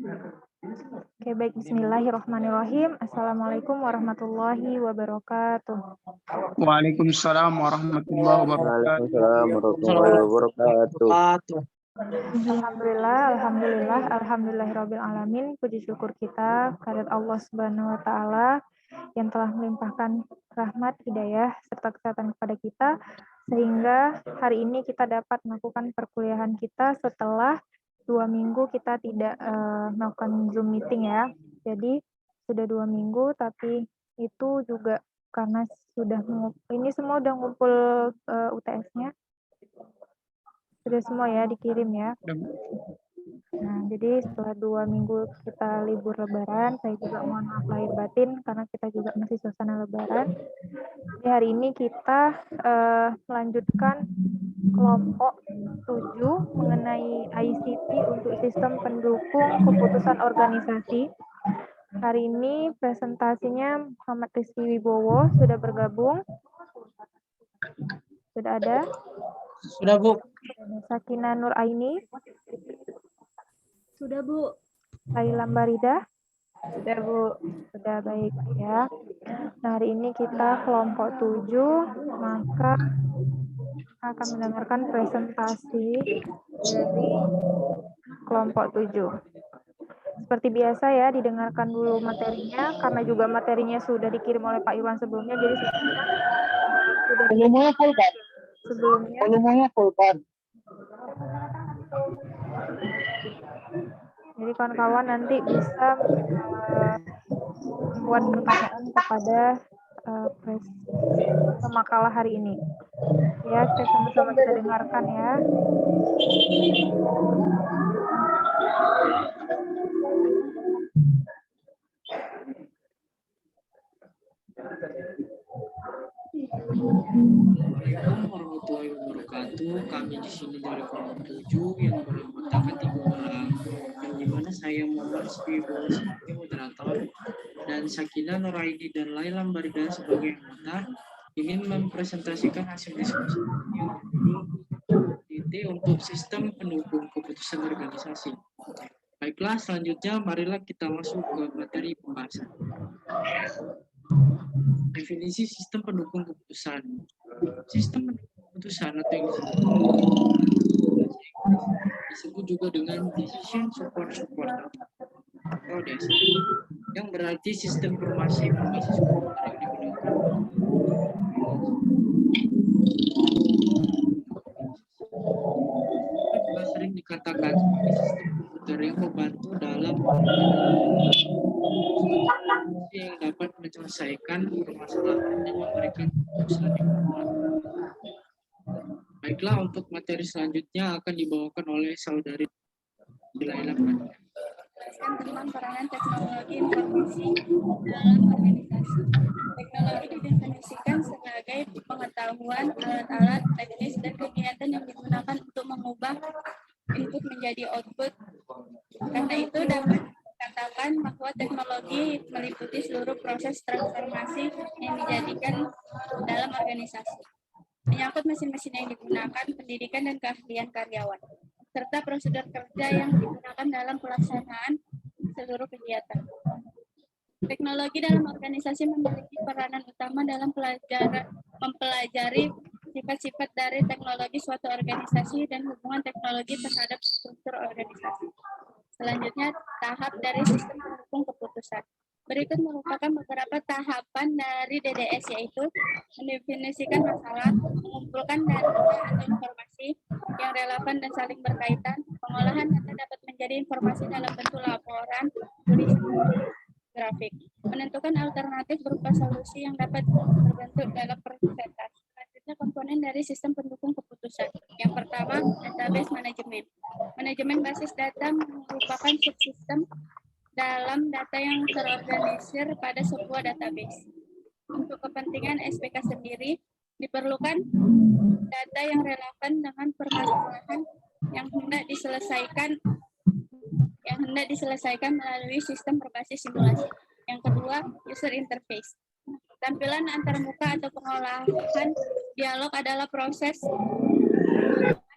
Oke, baik. Bismillahirrahmanirrahim. Assalamualaikum warahmatullahi wabarakatuh. Waalaikumsalam warahmatullahi wabarakatuh. Waalaikumsalam warahmatullahi wabarakatuh. Alhamdulillahirabbil alamin. Puji syukur kita kehadirat Allah Subhanahu wa taala yang telah melimpahkan rahmat, hidayah serta kesehatan kepada kita sehingga hari ini kita dapat melakukan perkuliahan kita setelah 2 minggu kita tidak melakukan Zoom meeting ya. Jadi sudah 2 minggu, tapi itu juga karena ini semua udah ngumpul UTS-nya. Sudah semua ya dikirim ya. Nah, jadi setelah 2 minggu kita libur lebaran, saya juga mohon maaf lahir batin karena kita juga masih suasana lebaran. Jadi hari ini kita melanjutkan kelompok 7 mengenai ICT untuk sistem pendukung keputusan organisasi. Hari ini presentasinya Muhammad Rizky Wibowo sudah bergabung. Sudah ada? Sudah, Bu. Sakina Nur Aini. Sudah, Bu. Laila Barida. Sudah, Bu. Sudah, baik ya. Nah, hari ini kita kelompok 7, maka akan mendengarkan presentasi dari kelompok 7. Seperti biasa ya, didengarkan dulu materinya, karena juga materinya sudah dikirim oleh Pak Irwan sebelumnya, jadi Volumenya full, Pak. sebelumnya. Volumenya full, Pak. Jadi kawan-kawan nanti bisa membuat pertanyaan kepada pemakalah hari ini. Ya, kita sama-sama kita dengarkan ya. Assalamualaikum warahmatullahi wabarakatuh. Kami di sini dari kelompok 7 yang beranggotakan 3 orang, yang dimana saya Muhammad Rizky Wibowo sebagai moderator dan Sakina Nuraidi dan Laila Barida sebagai anggota ingin mempresentasikan hasil diskusi yang untuk sistem pendukung keputusan organisasi. Baiklah, selanjutnya marilah kita masuk ke materi pembahasan. Definisi sistem pendukung keputusan. Sistem pendukung keputusan atau yang disebut juga dengan Decision Support atau DSS, yang berarti sistem informasi berbasis komputer yang digunakan juga sering dikatakan sebagai sistem komputer yang membantu dalam yang dapat menyelesaikan permasalahan dan memberikan keputusan yang tepat. Baiklah, untuk materi selanjutnya akan dibawakan oleh saudari Laila Barida. Tentang peranan teknologi informasi dalam organisasi. Teknologi didefinisikan sebagai pengetahuan, alat-alat, teknis, dan kegiatan yang digunakan untuk mengubah input menjadi output. Karena itu dapat dikatakan bahwa teknologi meliputi seluruh proses transformasi yang dijadikan dalam organisasi, menyangkut mesin-mesin yang digunakan, pendidikan dan keahlian karyawan, serta prosedur kerja yang digunakan dalam pelaksanaan seluruh kegiatan. Teknologi dalam organisasi memiliki peranan utama dalam mempelajari sifat-sifat dari teknologi suatu organisasi dan hubungan teknologi terhadap struktur organisasi. Selanjutnya, tahap dari sistem pendukung keputusan. Berikut merupakan beberapa tahapan dari DDS, yaitu mendefinisikan masalah, mengumpulkan data atau informasi yang relevan dan saling berkaitan, pengolahan data dapat menjadi informasi dalam bentuk laporan, tulisan, grafik, menentukan alternatif berupa solusi yang dapat terbentuk dalam presentasi. Selanjutnya, komponen dari sistem pendukung keputusan. Yang pertama, database manajemen. Manajemen basis data merupakan subsistem dalam data yang terorganisir pada sebuah database. Untuk kepentingan SPK sendiri, diperlukan data yang relevan dengan permasalahan yang hendak diselesaikan melalui sistem berbasis simulasi. Yang kedua, user interface. Tampilan antarmuka atau pengolahan dialog adalah proses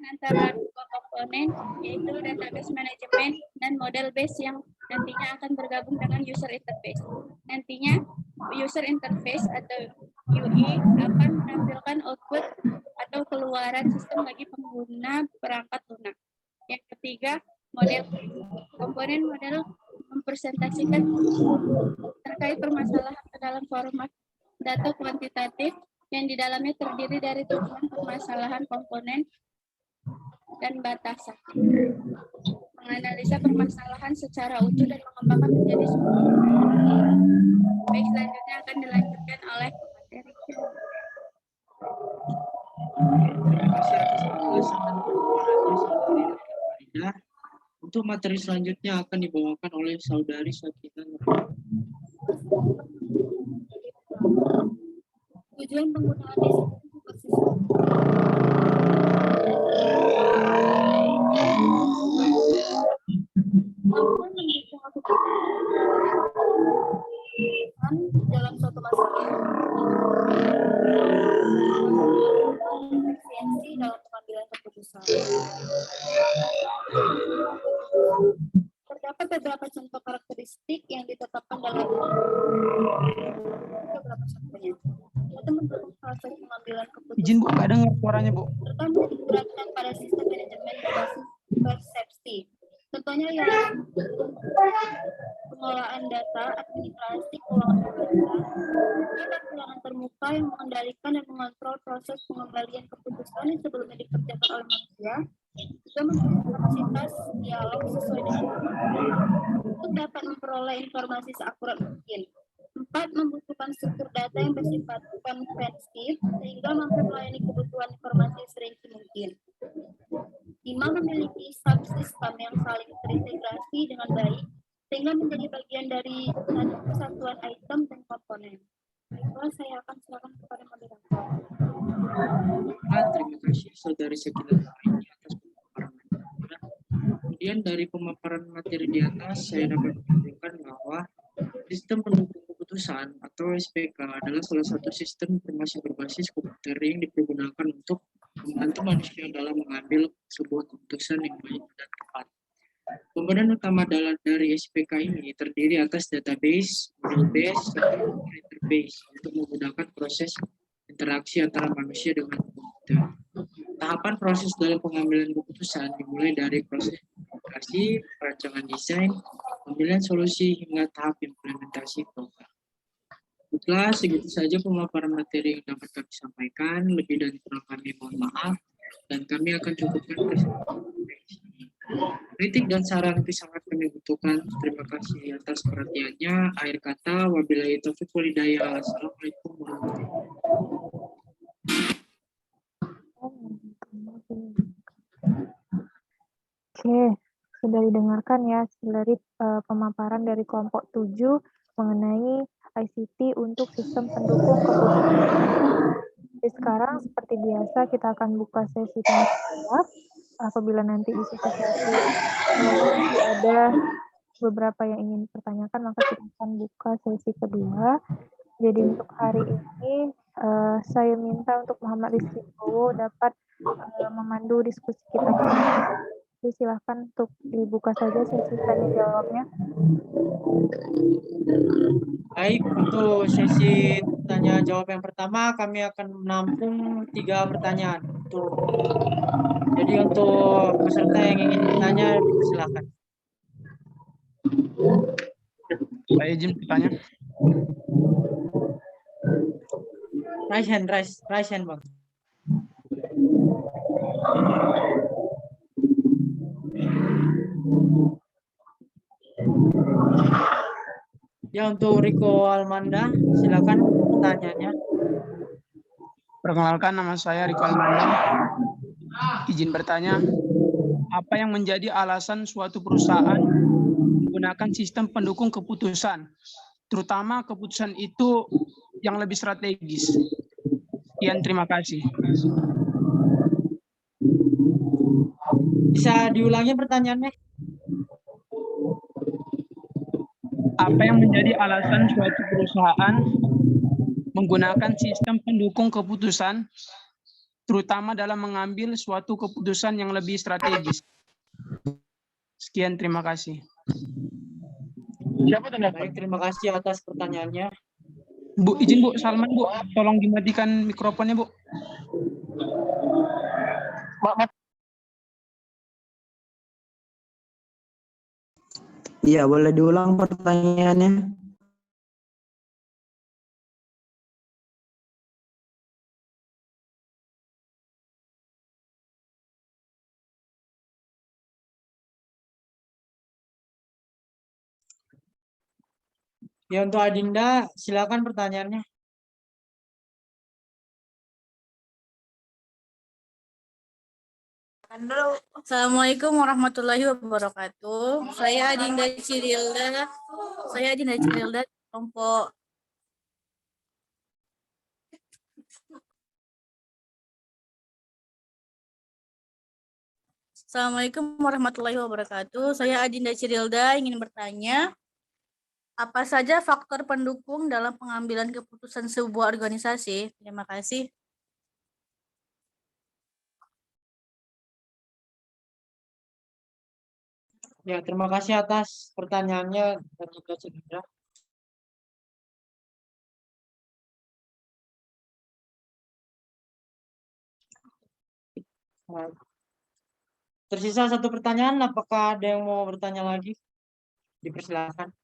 antara dua komponen, yaitu database manajemen dan model base yang nantinya akan bergabung dengan user interface. Nantinya user interface atau UI akan menampilkan output atau keluaran sistem bagi pengguna perangkat lunak. Yang ketiga, model komponen model mempresentasikan terkait permasalahan ke dalam format data kuantitatif yang di dalamnya terdiri dari tujuan permasalahan komponen dan batasan. Menganalisa permasalahan secara utuh dan mengembangkan menjadi sebuah. Baik, selanjutnya akan dilanjutkan oleh materi. Terima kasih atas penjelasan dan pemaparannya saudari Farida. Untuk materi selanjutnya akan dibawakan oleh saudari Sakinah Nurhaliza. Tujuan penggunaan sistem mampu mendukung aplikasi dalam suatu masalah. Efisiensi dalam pengambilan keputusan. Terdapat beberapa contoh karakteristik yang ditetapkan dalam beberapa contohnya. Itu mendukung proses pengambilan keputusan. Izin Bu, nggak dengar suaranya Bu. Pertama, diterapkan pada sistem manajemen berbasis persepsi. Contohnya yang pengolahan data, administrasi keuangan pemerintah, keuangan terbuka yang mengendalikan dan mengontrol proses pengembalian keputusan yang sebelumnya dikerjakan oleh manusia, juga memiliki kapasitas dialog sesuai dengan untuk dapat memperoleh informasi seakurat mungkin. 4. Membutuhkan struktur data yang bersifat konvensif sehingga mampu melayani kebutuhan informasi seringkali mungkin. 5. Memiliki subsistem yang saling terintegrasi dengan baik sehingga menjadi bagian dari satu kesatuan item dan komponen. Baiklah, saya akan silakan kepada moderator. Terima kasih saudari Sakinah Nurhaliza atas pemaparan materi. Kemudian dari pemaparan materi di atas, saya dapat menunjukkan bahwa sistem pendukung keputusan atau SPK adalah salah satu sistem informasi berbasis komputer yang dipergunakan untuk membantu manusia dalam mengambil sebuah keputusan yang baik dan tepat. Komponen utama dari SPK ini terdiri atas database, model base, serta interface untuk memudahkan proses interaksi antara manusia dengan komputer. Tahapan proses dalam pengambilan keputusan dimulai dari proses aplikasi, perancangan desain, pemilihan solusi, hingga tahap implementasi program. Baiklah, segitu saja pemaparan materi yang dapat kami sampaikan. Lebih dan kurang kami mohon maaf, dan kami akan cukupkan presentasi. Kritik dan saran itu sangat kami butuhkan. Terima kasih atas perhatiannya. Akhir kata, wabillahi taufiq wal hidayah. Assalamualaikum warahmatullahi wabarakatuh. Oke, sudah didengarkan ya dari pemaparan dari kelompok 7 mengenai ICT untuk sistem pendukung keputusan. Jadi sekarang seperti biasa kita akan buka sesi tanya jawab. Apabila nanti di sesi ada beberapa yang ingin dipertanyakan, maka kita akan buka sesi kedua. Jadi untuk hari ini saya minta untuk Muhammad Rizky Bowo dapat memandu diskusi kita. Jadi silahkan untuk dibuka saja sesi tanya jawabnya. Baik, untuk sesi tanya jawab yang pertama kami akan menampung 3 pertanyaan. Jadi untuk peserta yang ingin bertanya, silakan. Saya izin bertanya. Raise hand, Bang. Ya, untuk Riko Almanda, silakan pertanyaannya. Perkenalkan, nama saya Riko Almanda. Izin bertanya, apa yang menjadi alasan suatu perusahaan menggunakan sistem pendukung keputusan, terutama keputusan itu yang lebih strategis? Sekian, terima kasih. Bisa diulangi pertanyaannya? Apa yang menjadi alasan suatu perusahaan menggunakan sistem pendukung keputusan, terutama dalam mengambil suatu keputusan yang lebih strategis? Sekian, terima kasih. Baik, terima kasih atas pertanyaannya. Bu, izin Bu, Salman Bu, tolong dimatikan mikrofonnya Bu. Iya, boleh diulang pertanyaannya? Ya, untuk Adinda, silakan pertanyaannya. Assalamualaikum warahmatullahi wabarakatuh. Saya Adinda Cirilda, kelompok. Assalamualaikum warahmatullahi wabarakatuh. Saya Adinda Cirilda ingin bertanya, apa saja faktor pendukung dalam pengambilan keputusan sebuah organisasi? Terima kasih. Ya, terima kasih atas pertanyaannya, Adinda Cirilda. Nah, tersisa satu pertanyaan, apakah ada yang mau bertanya lagi? Dipersilakan.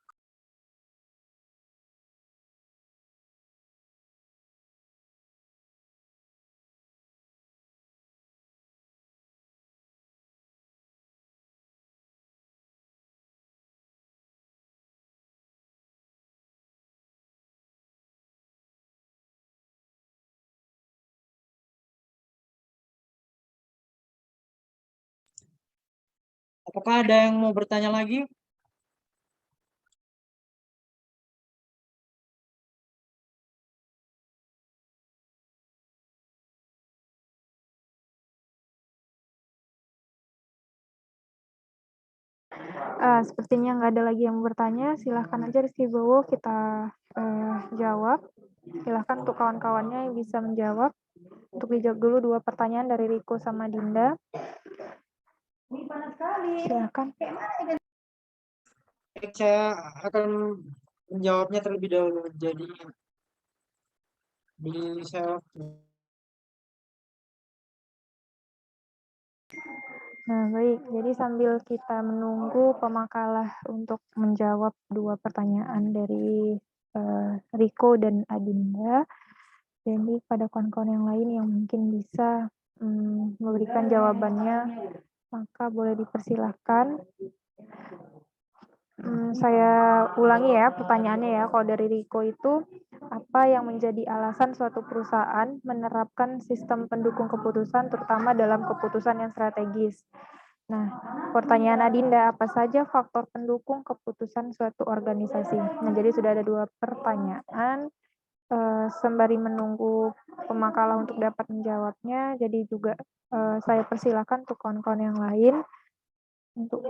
Apakah ada yang mau bertanya lagi? Sepertinya nggak ada lagi yang bertanya. Silahkan aja Rizky Bowo kita jawab. Silahkan untuk kawan-kawannya yang bisa menjawab. Untuk dijawab dulu 2 pertanyaan dari Riko sama Dinda. Silahkan. Baik, saya akan menjawabnya terlebih dahulu. Jadi, saya Nah, baik. Jadi sambil kita menunggu pemakalah untuk menjawab 2 pertanyaan dari Riko dan Adinda, jadi pada kawan-kawan yang lain yang mungkin bisa memberikan jawabannya, maka boleh dipersilahkan. Saya ulangi ya pertanyaannya ya. Kalau dari Riko itu, apa yang menjadi alasan suatu perusahaan menerapkan sistem pendukung keputusan, terutama dalam keputusan yang strategis? Nah, pertanyaan Adinda, apa saja faktor pendukung keputusan suatu organisasi? Nah, jadi sudah ada 2 pertanyaan. Sembari menunggu pemakalah untuk dapat menjawabnya, jadi juga saya persilakan untuk kawan-kawan yang lain. Untuk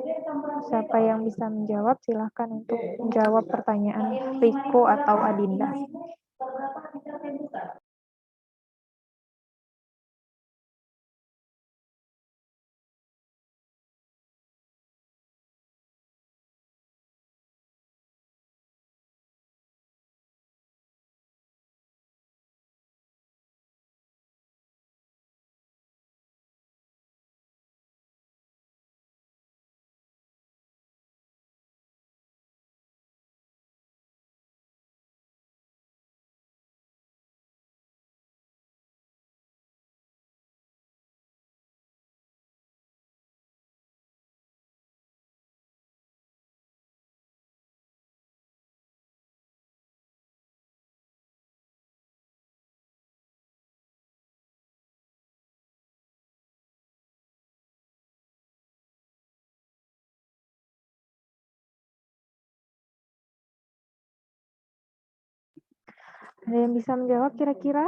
siapa yang bisa menjawab, silahkan untuk menjawab pertanyaan Riko atau Adinda. Ada yang bisa menjawab kira-kira?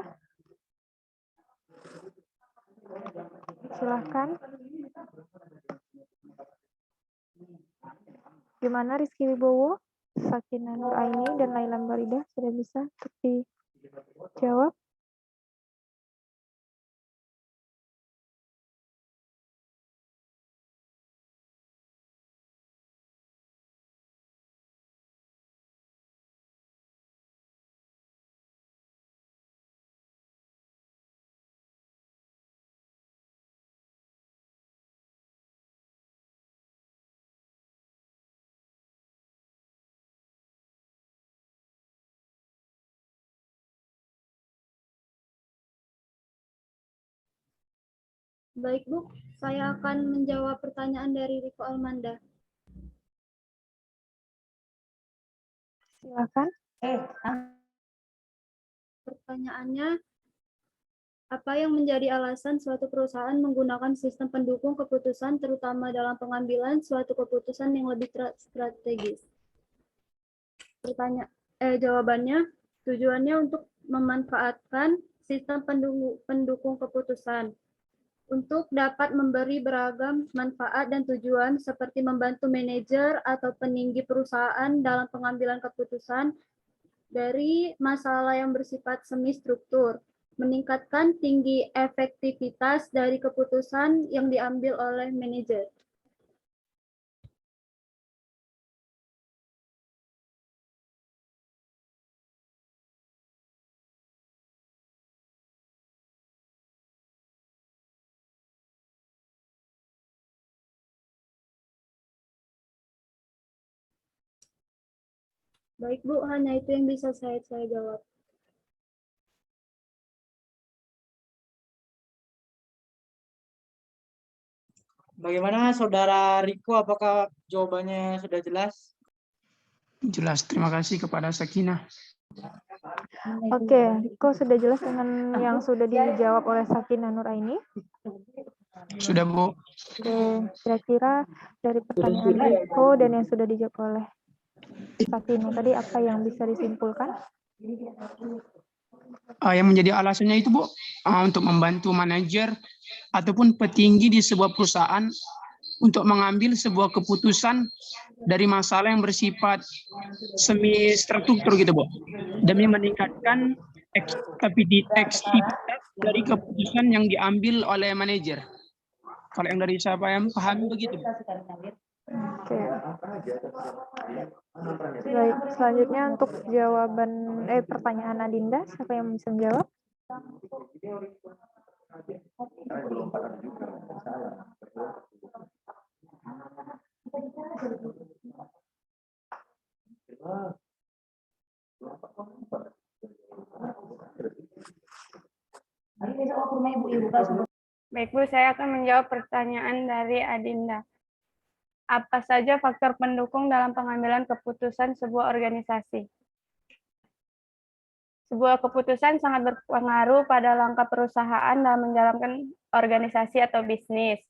Silahkan. Gimana Rizky Wibowo, Sakinah Nur Aini, dan Laila Barida sudah bisa untuk dijawab? Baik, Bu. Saya akan menjawab pertanyaan dari Riko Almanda. Silakan. Pertanyaannya, apa yang menjadi alasan suatu perusahaan menggunakan sistem pendukung keputusan terutama dalam pengambilan suatu keputusan yang lebih strategis? Jawabannya, tujuannya untuk memanfaatkan sistem pendukung keputusan untuk dapat memberi beragam manfaat dan tujuan seperti membantu manajer atau peninggi perusahaan dalam pengambilan keputusan dari masalah yang bersifat semi struktur, meningkatkan tinggi efektivitas dari keputusan yang diambil oleh manajer. Baik, Bu, hanya itu yang bisa saya jawab. Bagaimana Saudara Riko, apakah jawabannya sudah jelas? Jelas, terima kasih kepada Sakinah. Oke, Riko sudah jelas dengan yang sudah dijawab oleh Sakinah Nuraini? Sudah, Bu. Oke, kira-kira dari pertanyaan Riko dan yang sudah dijawab oleh Sakinah tadi apa yang bisa disimpulkan? Yang menjadi alasannya itu, Bu, untuk membantu manajer ataupun petinggi di sebuah perusahaan untuk mengambil sebuah keputusan dari masalah yang bersifat semi struktur gitu, Bu, demi meningkatkan efektivitas dari keputusan yang diambil oleh manajer. Kalau yang dari siapa yang paham begitu, Bu. Oke. Baik, selanjutnya untuk jawaban pertanyaan Adinda, siapa yang bisa menjawab? Baik, Bu, saya akan menjawab pertanyaan dari Adinda. Apa saja faktor pendukung dalam pengambilan keputusan sebuah organisasi? Sebuah keputusan sangat berpengaruh pada langkah perusahaan dalam menjalankan organisasi atau bisnis.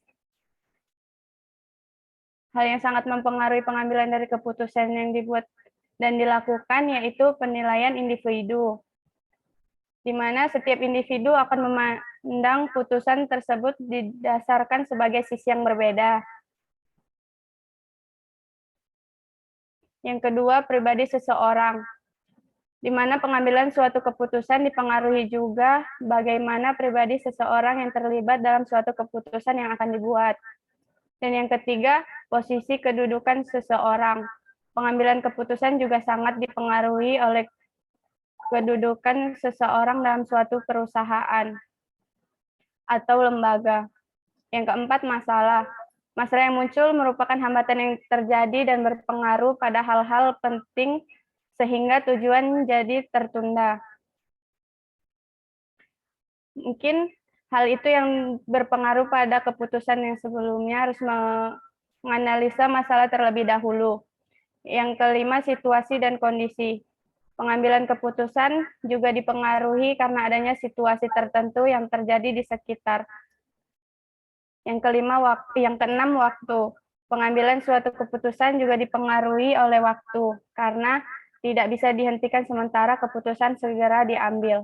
Hal yang sangat mempengaruhi pengambilan dari keputusan yang dibuat dan dilakukan yaitu penilaian individu, di mana setiap individu akan memandang putusan tersebut didasarkan sebagai sisi yang berbeda. Yang kedua, pribadi seseorang, di mana pengambilan suatu keputusan dipengaruhi juga bagaimana pribadi seseorang yang terlibat dalam suatu keputusan yang akan dibuat. Dan yang ketiga, posisi kedudukan seseorang. Pengambilan keputusan juga sangat dipengaruhi oleh kedudukan seseorang dalam suatu perusahaan atau lembaga. Yang keempat, masalah. Masalah yang muncul merupakan hambatan yang terjadi dan berpengaruh pada hal-hal penting sehingga tujuan jadi tertunda. Mungkin hal itu yang berpengaruh pada keputusan yang sebelumnya harus menganalisa masalah terlebih dahulu. Yang kelima, situasi dan kondisi. Pengambilan keputusan juga dipengaruhi karena adanya situasi tertentu yang terjadi di sekitar. Yang keenam, waktu. Pengambilan suatu keputusan juga dipengaruhi oleh waktu, karena tidak bisa dihentikan sementara keputusan segera diambil.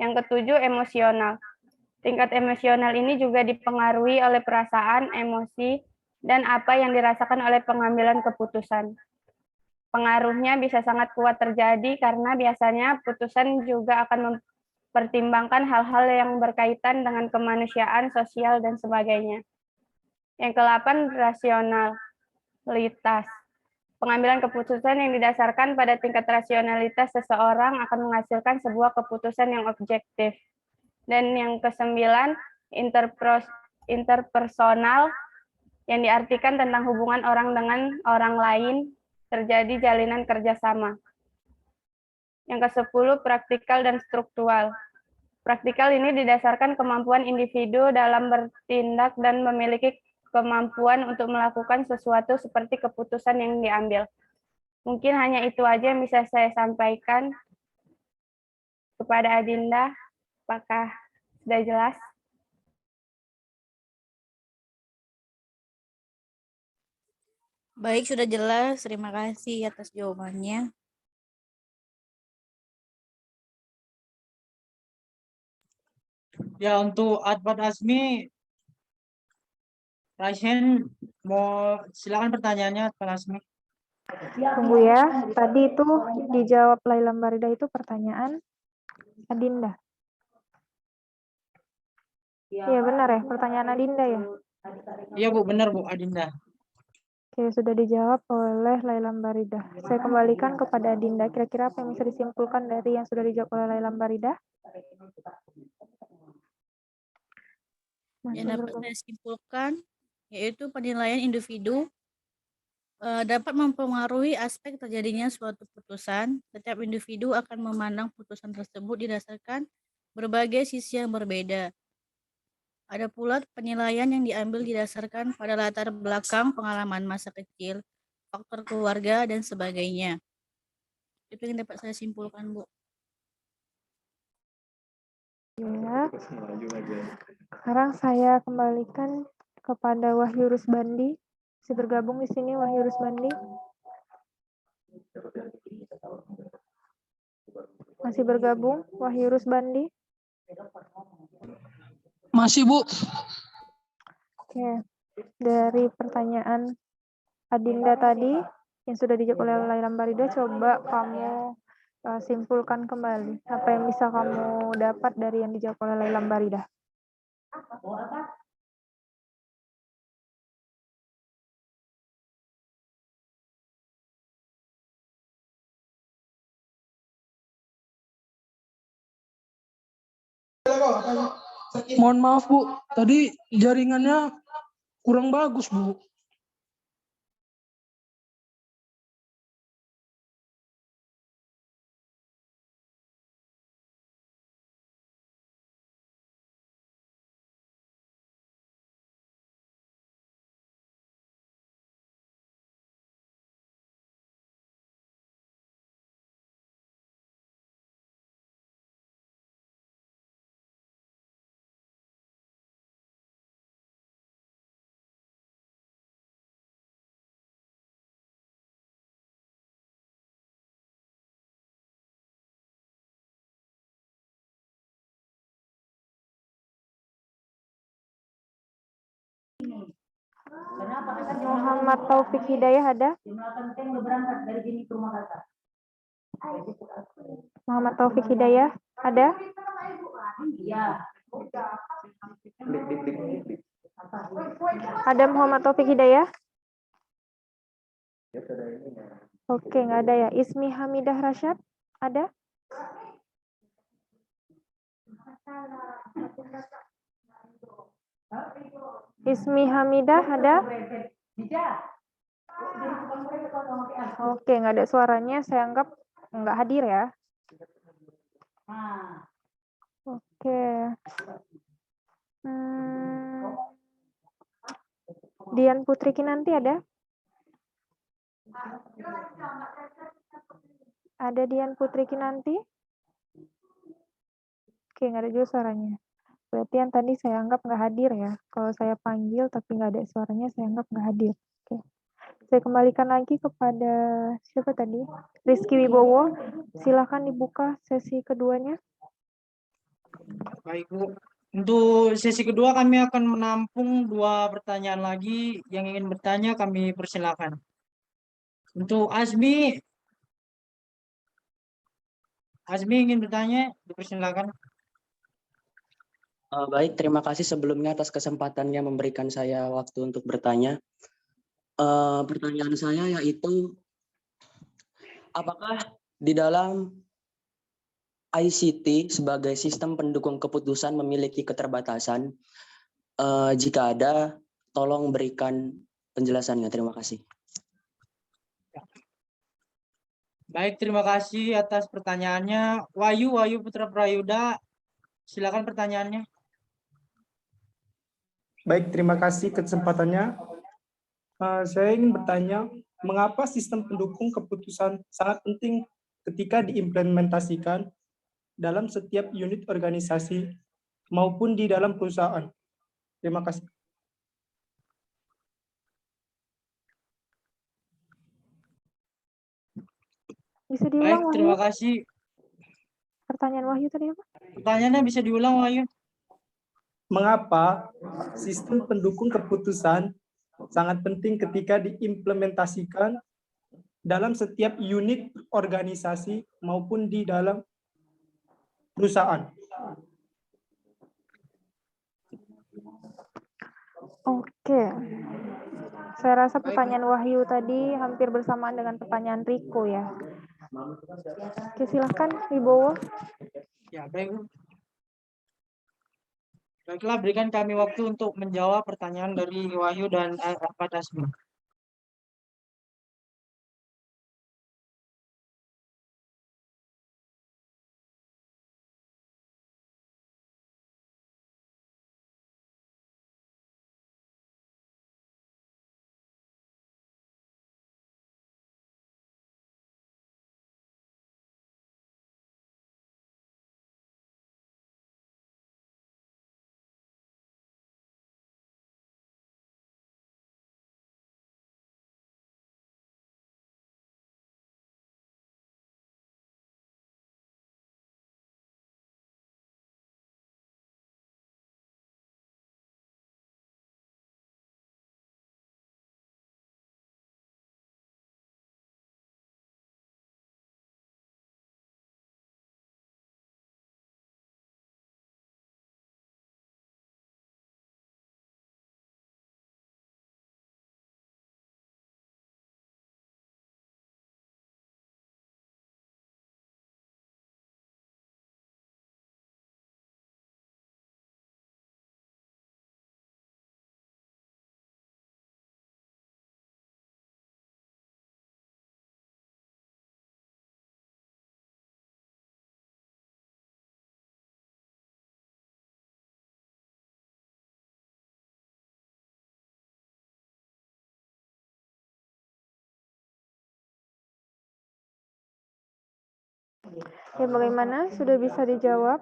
Yang ketujuh, emosional. Tingkat emosional ini juga dipengaruhi oleh perasaan, emosi, dan apa yang dirasakan oleh pengambilan keputusan. Pengaruhnya bisa sangat kuat terjadi karena biasanya putusan juga akan mempertimbangkan hal-hal yang berkaitan dengan kemanusiaan, sosial, dan sebagainya. Yang ke-8, rasionalitas. Pengambilan keputusan yang didasarkan pada tingkat rasionalitas seseorang akan menghasilkan sebuah keputusan yang objektif. Dan yang ke-9, interpersonal, yang diartikan tentang hubungan orang dengan orang lain, terjadi jalinan kerjasama. Yang ke-10, praktikal dan struktural. Praktikal ini didasarkan kemampuan individu dalam bertindak dan memiliki kemampuan untuk melakukan sesuatu seperti keputusan yang diambil. Mungkin hanya itu aja yang bisa saya sampaikan kepada Adinda. Apakah sudah jelas? Baik, sudah jelas. Terima kasih atas jawabannya. Ya, untuk Advan Asmi, Raisen, mau silakan pertanyaannya, Advan Asmi. Tunggu ya, tadi itu dijawab Laila Barida itu pertanyaan Adinda. Iya benar ya, pertanyaan Adinda ya? Iya Bu, benar Bu, Adinda. Oke, sudah dijawab oleh Laila Barida. Saya kembalikan kepada Adinda. Kira-kira apa yang bisa disimpulkan dari yang sudah dijawab oleh Laila Barida? Yang dapat saya simpulkan yaitu penilaian individu dapat mempengaruhi aspek terjadinya suatu putusan. Setiap individu akan memandang putusan tersebut didasarkan berbagai sisi yang berbeda. Ada pula penilaian yang diambil didasarkan pada latar belakang pengalaman masa kecil, faktor keluarga, dan sebagainya. Itu yang dapat saya simpulkan, Bu. Ya. Sekarang saya kembalikan kepada Wahyu Rusbandi. Masih bergabung di sini Wahyu Rusbandi? Masih bergabung Wahyu Rusbandi? Masih, Bu. Oke. Dari pertanyaan Adinda tadi yang sudah dijawab oleh Laila Barida, coba kamu simpulkan kembali apa yang bisa kamu dapat dari yang dijawab oleh Laila Barida. Mohon maaf, Bu. Tadi jaringannya kurang bagus, Bu. Muhammad Taufik Hidayah ada? Muhammad Taufik Hidayah ada? Ada Muhammad Taufik Hidayah? Oke, nggak ada ya. Ismi Hamidah Rasyad ada? Ismi Hamidah ada? Oke, nggak ada suaranya. Saya anggap nggak hadir ya. Oke. Dian Putri Kinanti ada? Ada Dian Putri Kinanti? Oke, nggak ada juga suaranya. Berarti yang tadi saya anggap nggak hadir ya. Kalau saya panggil tapi nggak ada suaranya, saya anggap nggak hadir. Oke. Saya kembalikan lagi kepada siapa tadi? Rizky Wibowo. Silakan dibuka sesi keduanya. Baik Bu. Untuk sesi kedua kami akan menampung 2 pertanyaan lagi. Yang ingin bertanya kami persilakan. Untuk Azmi ingin bertanya, dipersilakan. Baik, terima kasih sebelumnya atas kesempatannya memberikan saya waktu untuk bertanya. Pertanyaan saya yaitu, apakah di dalam ICT sebagai sistem pendukung keputusan memiliki keterbatasan? Jika ada, tolong berikan penjelasannya. Terima kasih. Baik, terima kasih atas pertanyaannya. Wahyu Putra Prayuda, Silakan pertanyaannya. Baik, terima kasih kesempatannya. Saya ingin bertanya, mengapa sistem pendukung keputusan sangat penting ketika diimplementasikan dalam setiap unit organisasi maupun di dalam perusahaan? Terima kasih. Bisa diulang, Baik, terima Wahyu? kasih. Pertanyaan Wahyu tadi apa? Pertanyaannya bisa diulang, Wahyu. Mengapa sistem pendukung keputusan sangat penting ketika diimplementasikan dalam setiap unit organisasi maupun di dalam perusahaan? Oke. Saya rasa pertanyaan Wahyu tadi hampir bersamaan dengan pertanyaan Riko ya. Oke, silahkan Wibowo. Ya, baik. Baiklah, berikan kami waktu untuk menjawab pertanyaan dari Wahyu dan Ahmad Asmi. Ya, bagaimana? Sudah bisa dijawab?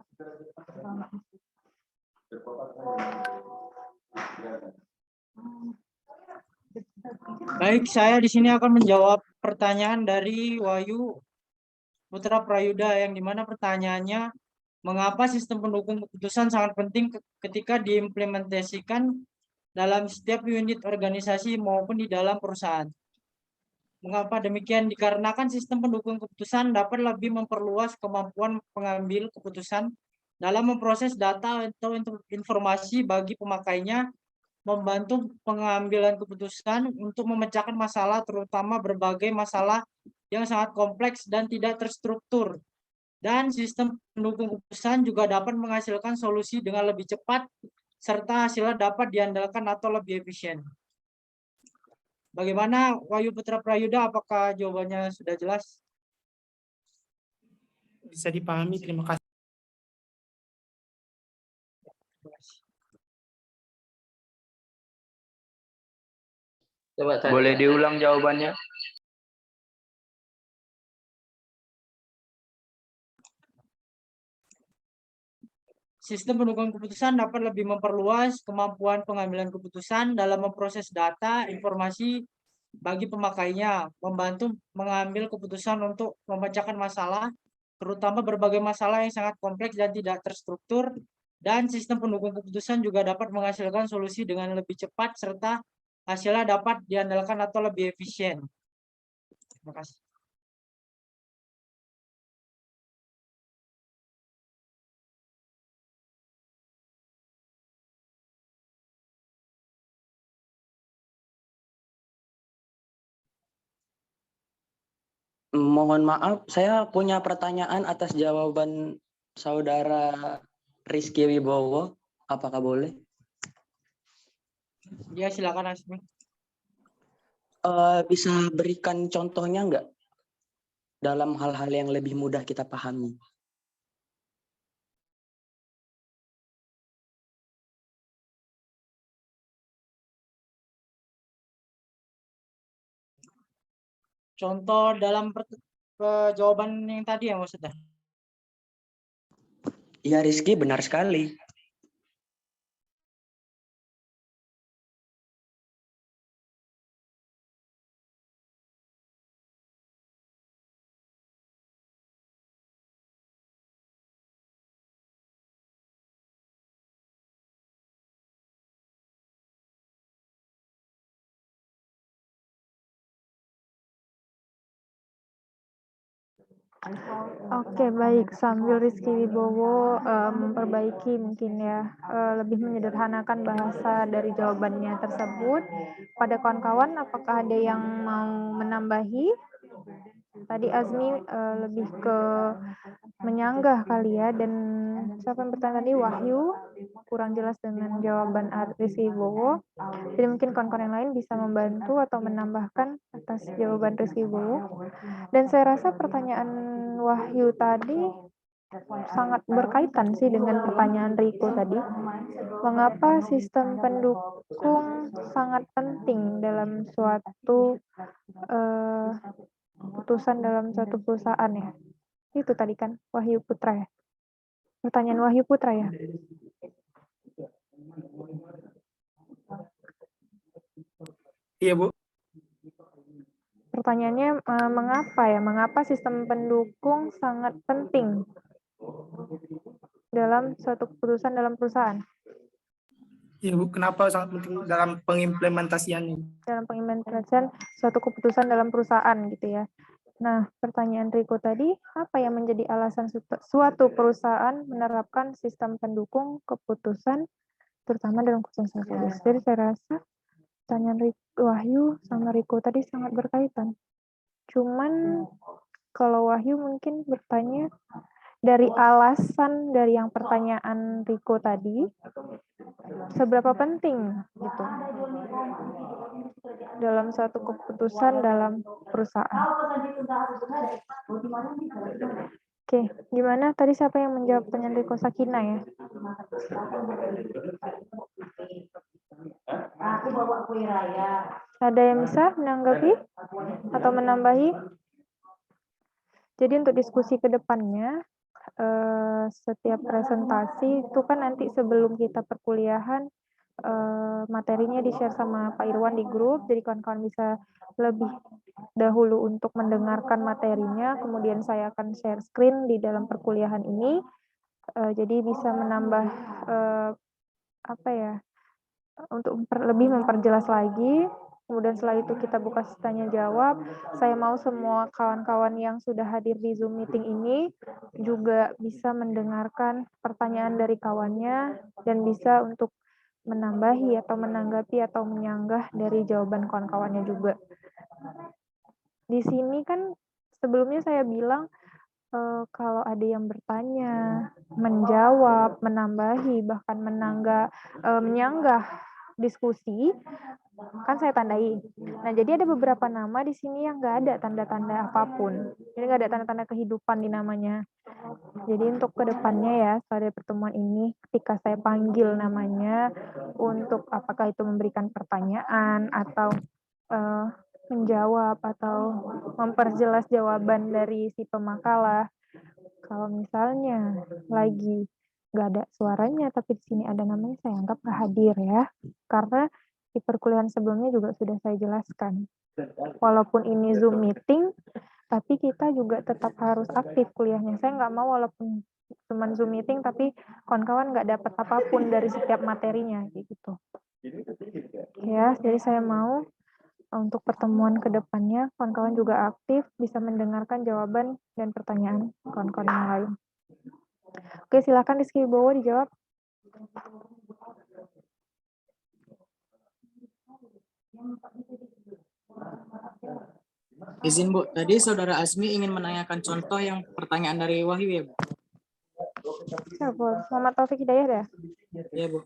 Baik, saya di sini akan menjawab pertanyaan dari Wahyu Putra Prayuda yang dimana pertanyaannya, mengapa sistem pendukung keputusan sangat penting ketika diimplementasikan dalam setiap unit organisasi maupun di dalam perusahaan. Mengapa demikian? Dikarenakan sistem pendukung keputusan dapat lebih memperluas kemampuan pengambil keputusan dalam memproses data atau informasi bagi pemakainya, membantu pengambilan keputusan untuk memecahkan masalah, terutama berbagai masalah yang sangat kompleks dan tidak terstruktur. Dan sistem pendukung keputusan juga dapat menghasilkan solusi dengan lebih cepat, serta hasilnya dapat diandalkan atau lebih efisien. Bagaimana Wahyu Putra Prayuda, apakah jawabannya sudah jelas? Bisa dipahami, terima kasih. Boleh diulang jawabannya? Sistem pendukung keputusan dapat lebih memperluas kemampuan pengambilan keputusan dalam memproses data, informasi bagi pemakainya, membantu mengambil keputusan untuk memecahkan masalah, terutama berbagai masalah yang sangat kompleks dan tidak terstruktur, dan sistem pendukung keputusan juga dapat menghasilkan solusi dengan lebih cepat, serta hasilnya dapat diandalkan atau lebih efisien. Terima kasih. Mohon maaf, saya punya pertanyaan atas jawaban saudara Rizky Wibowo. Apakah boleh? Ya, silakan Asmi. Bisa berikan contohnya nggak? Dalam hal-hal yang lebih mudah kita pahami. contoh dalam jawaban yang tadi ya maksudnya. Iya Rizky, benar sekali. Oke, baik. Sambil Rizky Wibowo memperbaiki mungkin ya, lebih menyederhanakan bahasa dari jawabannya tersebut. Pada kawan-kawan, apakah ada yang mau menambahi? Tadi Azmi lebih ke menyanggah kali ya, dan siapa yang bertanya tadi? Wahyu, kurang jelas dengan jawaban Rizky Wibowo. Jadi mungkin kawan-kawan yang lain bisa membantu atau menambahkan atas jawaban Rizky Wibowo. Dan saya rasa pertanyaan Wahyu tadi sangat berkaitan sih dengan pertanyaan Riko tadi. Mengapa sistem pendukung sangat penting dalam suatu keputusan dalam suatu perusahaan ya? Itu tadi kan Wahyu Putra ya? Pertanyaan Wahyu Putra ya? Iya, Bu. Pertanyaannya mengapa ya? Mengapa sistem pendukung sangat penting dalam suatu keputusan dalam perusahaan? Iya, Bu. Kenapa sangat penting dalam pengimplementasiannya? Dalam pengimplementasian suatu keputusan dalam perusahaan gitu ya. Nah, pertanyaan Riko tadi, apa yang menjadi alasan suatu perusahaan menerapkan sistem pendukung keputusan, terutama dalam keputusan strategis? Jadi saya rasa pertanyaan Wahyu sama Riko tadi sangat berkaitan. Cuman kalau Wahyu mungkin bertanya dari alasan dari yang pertanyaan Riko tadi, seberapa penting gitu dalam suatu keputusan dalam perusahaan. Oke, gimana? Tadi siapa yang menjawab pertanyaan Riko? Sakina ya? Ada yang bisa menanggapi atau menambahi? Jadi untuk diskusi ke depannya, setiap presentasi itu kan nanti sebelum kita perkuliahan, materinya di-share sama Pak Irwan di grup, jadi kawan-kawan bisa lebih dahulu untuk mendengarkan materinya, kemudian saya akan share screen di dalam perkuliahan ini, jadi bisa menambah apa ya, untuk lebih memperjelas lagi. Kemudian setelah itu kita buka tanya jawab. Saya mau semua kawan-kawan yang sudah hadir di Zoom meeting ini juga bisa mendengarkan pertanyaan dari kawannya dan bisa untuk menambahi atau menanggapi atau menyanggah dari jawaban kawan-kawannya juga. Di sini kan sebelumnya saya bilang kalau ada yang bertanya, menjawab, menambahi, bahkan menyanggah diskusi, kan saya tandai. Nah, jadi ada beberapa nama di sini yang nggak ada tanda-tanda apapun. Jadi nggak ada tanda-tanda kehidupan di namanya. Jadi untuk kedepannya ya, pada pertemuan ini, ketika saya panggil namanya, untuk apakah itu memberikan pertanyaan, atau menjawab, atau memperjelas jawaban dari si pemakalah. Kalau misalnya lagi nggak ada suaranya, tapi di sini ada namanya, saya anggap nggak hadir ya. Karena di perkuliahan sebelumnya juga sudah saya jelaskan. Walaupun ini Zoom meeting, tapi kita juga tetap harus aktif kuliahnya. Saya nggak mau walaupun cuma Zoom meeting, tapi kawan-kawan nggak dapat apapun dari setiap materinya, gitu. Ya, jadi saya mau untuk pertemuan ke depannya, kawan-kawan juga aktif, bisa mendengarkan jawaban dan pertanyaan kawan-kawan yang lain. Oke, silakan Rizky Wibowo dijawab. Izin Bu, tadi Saudara Azmi ingin menanyakan contoh yang pertanyaan dari Wahyu ya Bu? Ya, Bu. Muhammad Taufik Hidayah ya? Iya Bu.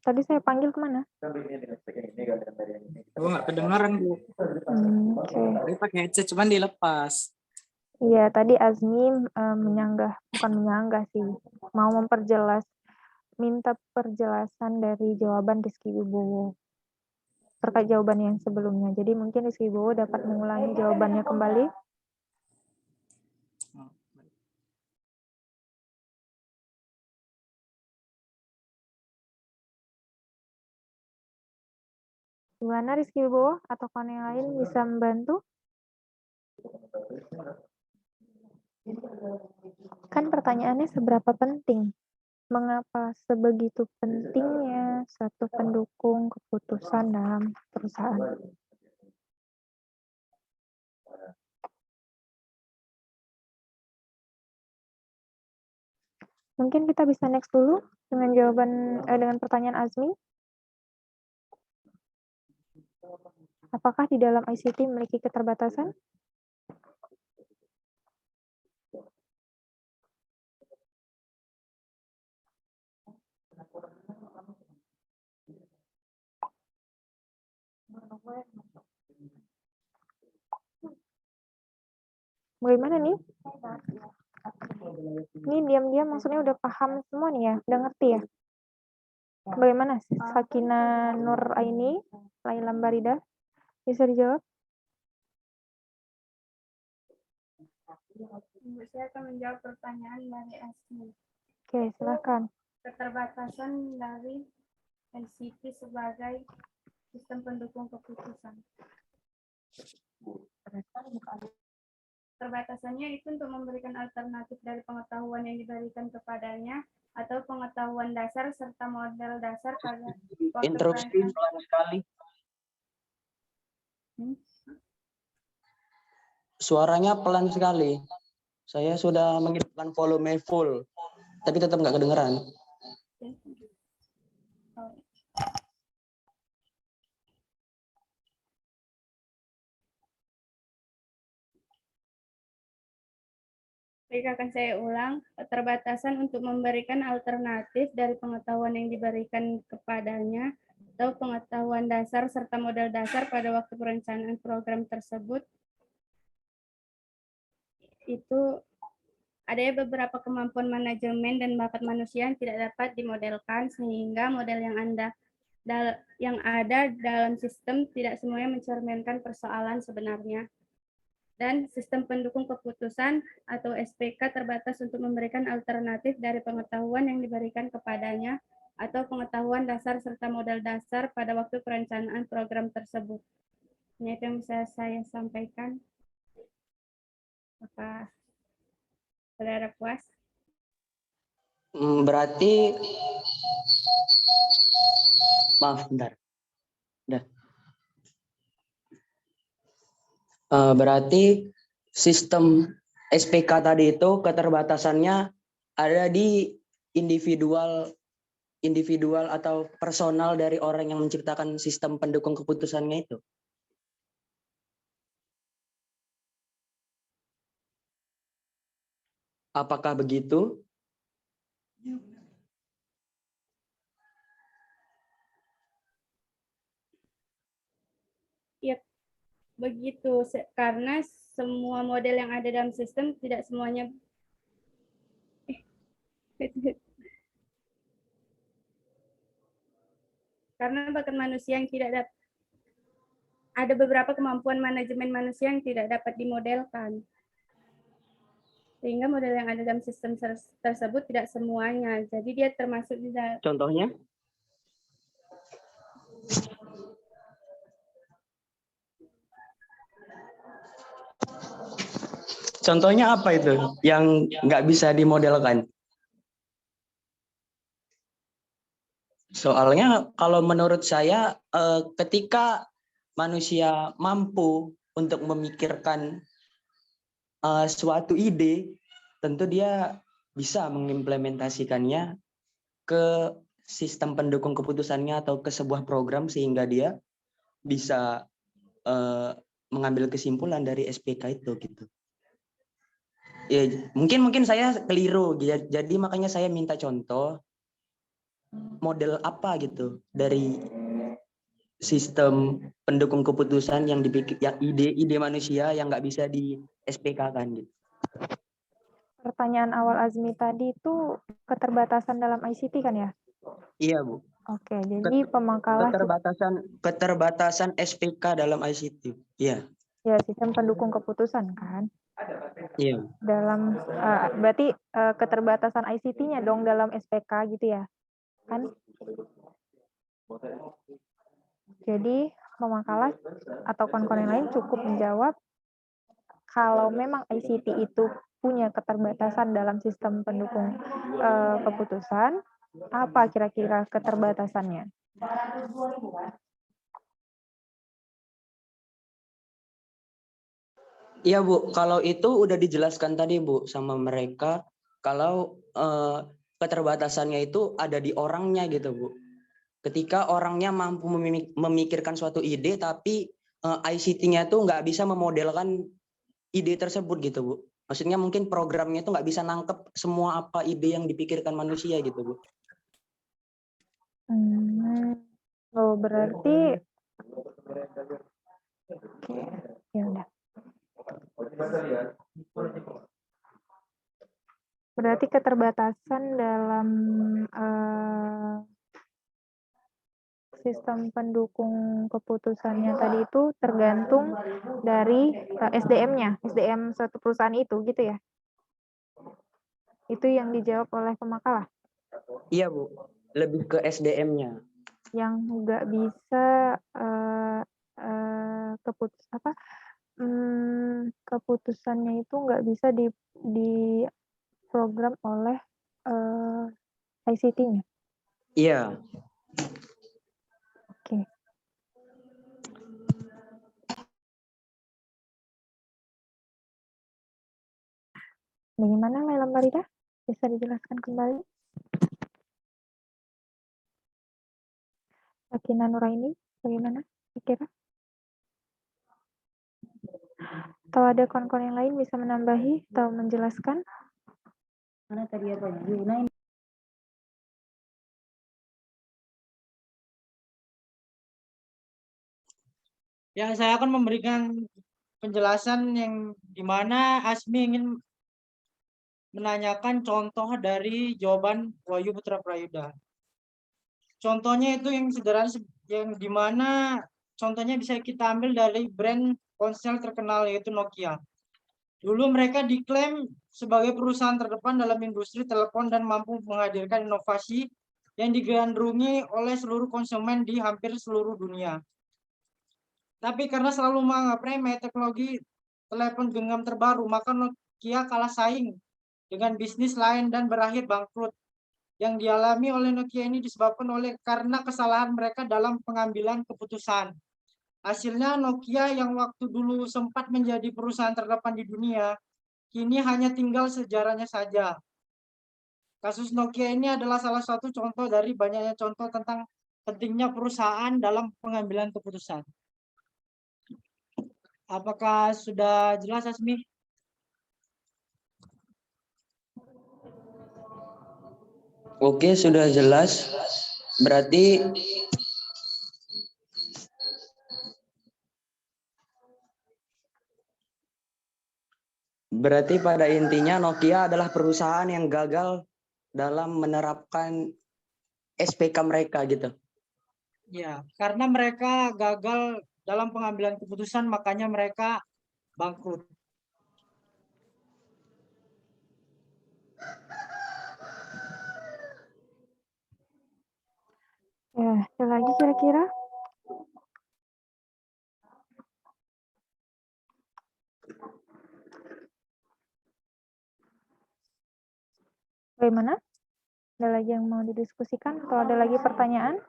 Tadi saya panggil kemana? Bu nggak kedengaran Bu. Oke. Tadi pakai headset cuman dilepas. Iya, tadi Azmi bukan menyanggah sih, mau memperjelas, minta perjelasan dari jawaban Rizky Wibowo. terkait jawabannya yang sebelumnya. Jadi mungkin Rizky Wibowo dapat mengulangi jawabannya kembali. Gimana Rizky Wibowo atau kawan yang lain bisa membantu? Kan pertanyaannya seberapa penting? Mengapa sebegitu pentingnya satu pendukung keputusan dalam perusahaan? Mungkin kita bisa next dulu dengan dengan pertanyaan Azmi. Apakah di dalam ICT memiliki keterbatasan? Bagaimana nih? Ini diam-diam maksudnya udah paham semua nih ya, udah ngerti ya? Bagaimana Sakina Nur Aini, Laila Barida? Bisa dijawab? Saya akan menjawab pertanyaan dari Asmi. Oke, silakan. Keterbatasan dari ICT sebagai sistem pendukung keputusan. Keterbatasannya itu untuk memberikan alternatif dari pengetahuan yang diberikan kepadanya atau pengetahuan dasar serta model dasar pada waktu Interupsi pelan sekali. Suaranya pelan sekali. Saya sudah menghidupkan volume full, tapi tetap nggak kedengeran. Baik, akan saya ulang. Keterbatasan untuk memberikan alternatif dari pengetahuan yang diberikan kepadanya atau pengetahuan dasar serta model dasar pada waktu perencanaan program tersebut. Itu ada beberapa kemampuan manajemen dan bakat manusia yang tidak dapat dimodelkan, sehingga model yang ada dalam sistem tidak semuanya mencerminkan persoalan sebenarnya. Dan sistem pendukung keputusan atau SPK terbatas untuk memberikan alternatif dari pengetahuan yang diberikan kepadanya atau pengetahuan dasar serta model dasar pada waktu perencanaan program tersebut. Ini yang bisa saya sampaikan. Apa saudara puas? Berarti, maaf, bentar. Berarti sistem SPK tadi itu keterbatasannya ada di individual atau personal dari orang yang menciptakan sistem pendukung keputusannya itu. Apakah begitu? Ya, begitu. Karena semua model yang ada dalam sistem tidak semuanya karena bakat manusia yang tidak dapat, ada beberapa kemampuan manajemen manusia yang tidak dapat dimodelkan. Sehingga model yang ada dalam sistem tersebut tidak semuanya. Jadi dia termasuk di dalam. Contohnya? Contohnya apa itu yang nggak bisa dimodelkan? Soalnya kalau menurut saya ketika manusia mampu untuk memikirkan suatu ide, tentu dia bisa mengimplementasikannya ke sistem pendukung keputusannya atau ke sebuah program sehingga dia bisa mengambil kesimpulan dari SPK itu gitu. Ya, mungkin saya keliru, jadi makanya saya minta contoh model apa gitu dari sistem pendukung keputusan yang dipikir, ya, ide manusia yang nggak bisa di SPK kan gitu. Pertanyaan awal Azmi tadi itu keterbatasan dalam ICT kan ya? Iya, Bu. Oke, jadi pemangkalah Keterbatasan SPK dalam ICT. Iya. ya sistem pendukung keputusan kan. Iya. Dalam berarti keterbatasan ICT-nya dong dalam SPK gitu ya. Kan? Jadi pemangkalah atau kawan-kawan yang lain cukup menjawab kalau memang ICT itu punya keterbatasan dalam sistem pendukung keputusan, apa kira-kira keterbatasannya? Iya Bu, kalau itu udah dijelaskan tadi Bu sama mereka kalau keterbatasannya itu ada di orangnya gitu Bu. Ketika orangnya mampu memikirkan suatu ide tapi ICT-nya itu nggak bisa memodelkan ide tersebut gitu Bu. Maksudnya mungkin programnya itu nggak bisa nangkep semua apa ide yang dipikirkan manusia gitu Bu. Oh berarti oke, ya udah. Berarti keterbatasan dalam sistem pendukung keputusannya tadi itu tergantung dari SDM-nya, SDM suatu perusahaan itu gitu ya? Itu yang dijawab oleh pemakalah? Iya Bu, lebih ke SDM-nya. Yang nggak bisa keputusannya itu nggak bisa di program oleh ICT-nya. Iya. Oke. Bagaimana Laila Marida? Bisa dijelaskan kembali? Sakina Nuraini, bagaimana kira-kira? Atau ada kawan-kawan yang lain bisa menambahi atau menjelaskan? Mana tadi apa? Yuna. Ya, saya akan memberikan penjelasan yang dimana Asmi ingin menanyakan contoh dari jawaban Wahyu Putra Prayuda. Contohnya itu yang sederhana, yang dimana contohnya bisa kita ambil dari brand ponsel terkenal yaitu Nokia. Dulu mereka diklaim sebagai perusahaan terdepan dalam industri telepon dan mampu menghadirkan inovasi yang digandrungi oleh seluruh konsumen di hampir seluruh dunia. Tapi karena selalu menganggap remeh teknologi telepon genggam terbaru, maka Nokia kalah saing dengan bisnis lain dan berakhir bangkrut. Yang dialami oleh Nokia ini disebabkan karena kesalahan mereka dalam pengambilan keputusan. Hasilnya Nokia yang waktu dulu sempat menjadi perusahaan terdepan di dunia, kini hanya tinggal sejarahnya saja. Kasus Nokia ini adalah salah satu contoh dari banyaknya contoh tentang pentingnya perusahaan dalam pengambilan keputusan. Apakah sudah jelas, Asmi? Oke, sudah jelas. Berarti pada intinya Nokia adalah perusahaan yang gagal dalam menerapkan SPK mereka gitu. Ya, karena mereka gagal dalam pengambilan keputusan, makanya mereka bangkrut. Ya, ada lagi kira-kira? Bagaimana? Ada lagi yang mau didiskusikan atau ada lagi pertanyaan?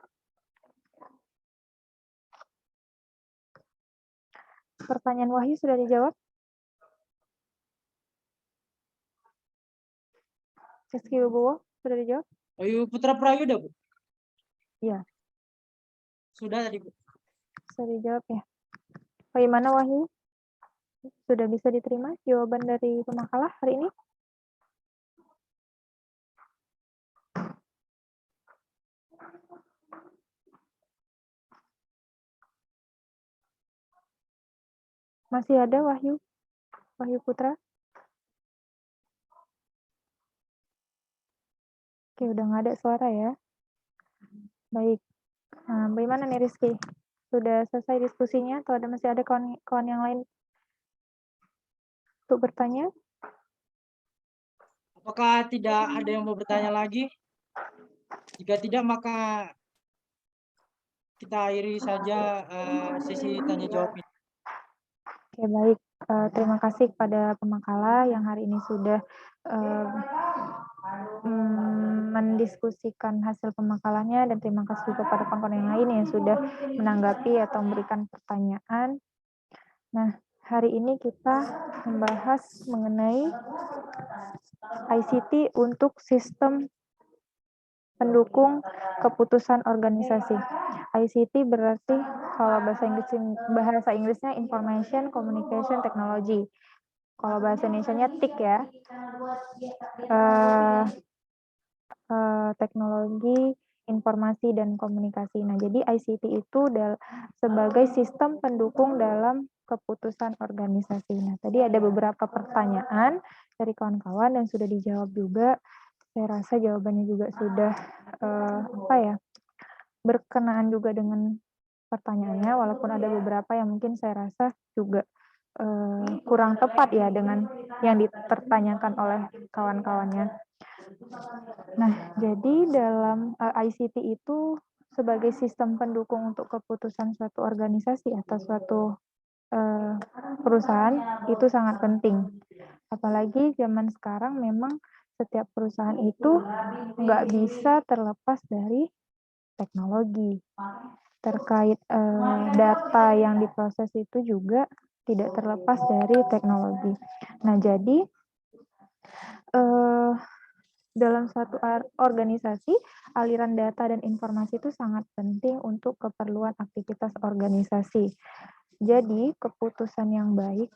Pertanyaan Wahyu sudah dijawab? Rizky Wibowo sudah dijawab? Wahyu Putra Prayuda, Bu? Iya. Sudah tadi, Bu. Sudah dijawab ya. Bagaimana Wahyu? Sudah bisa diterima jawaban dari pemakalah hari ini? Masih ada Wahyu? Wahyu Putra? Oke, udah nggak ada suara ya. Baik. Nah, bagaimana nih Rizky? Sudah selesai diskusinya atau masih ada kawan yang lain untuk bertanya? Apakah tidak ada yang mau bertanya lagi? Jika tidak, maka kita akhiri saja sesi tanya jawab ini. Oke, baik. Terima kasih kepada pemakala yang hari ini sudah mendiskusikan hasil pemakalanya, dan terima kasih juga kepada kawan yang lain yang sudah menanggapi atau memberikan pertanyaan. Nah, hari ini kita membahas mengenai ICT untuk sistem pendukung keputusan organisasi. ICT berarti kalau bahasa Inggrisnya Information Communication Technology. Kalau bahasa Indonesianya TIC ya. Teknologi informasi dan komunikasi. Nah, jadi ICT itu sebagai sistem pendukung dalam keputusan organisasi. Nah, tadi ada beberapa pertanyaan dari kawan-kawan dan sudah dijawab juga. Saya rasa jawabannya juga sudah berkenaan juga dengan pertanyaannya, walaupun ada beberapa yang mungkin saya rasa juga kurang tepat ya dengan yang dipertanyakan oleh kawan-kawannya. Nah, jadi dalam ICT itu sebagai sistem pendukung untuk keputusan suatu organisasi atau suatu perusahaan itu sangat penting. Apalagi zaman sekarang memang setiap perusahaan itu nggak bisa terlepas dari teknologi. Terkait data yang diproses itu juga tidak terlepas dari teknologi. Nah, jadi dalam suatu organisasi, aliran data dan informasi itu sangat penting untuk keperluan aktivitas organisasi. Jadi, keputusan yang baik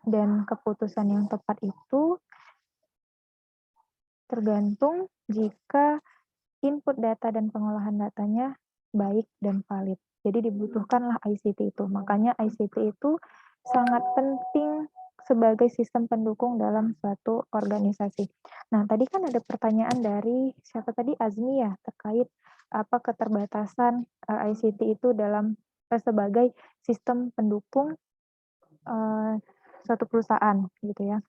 dan keputusan yang tepat itu tergantung jika input data dan pengolahan datanya baik dan valid. Jadi dibutuhkanlah ICT itu. Makanya ICT itu sangat penting sebagai sistem pendukung dalam suatu organisasi. Nah, tadi kan ada pertanyaan dari siapa tadi, Azmi ya, terkait apa keterbatasan ICT itu dalam sebagai sistem pendukung suatu perusahaan gitu ya.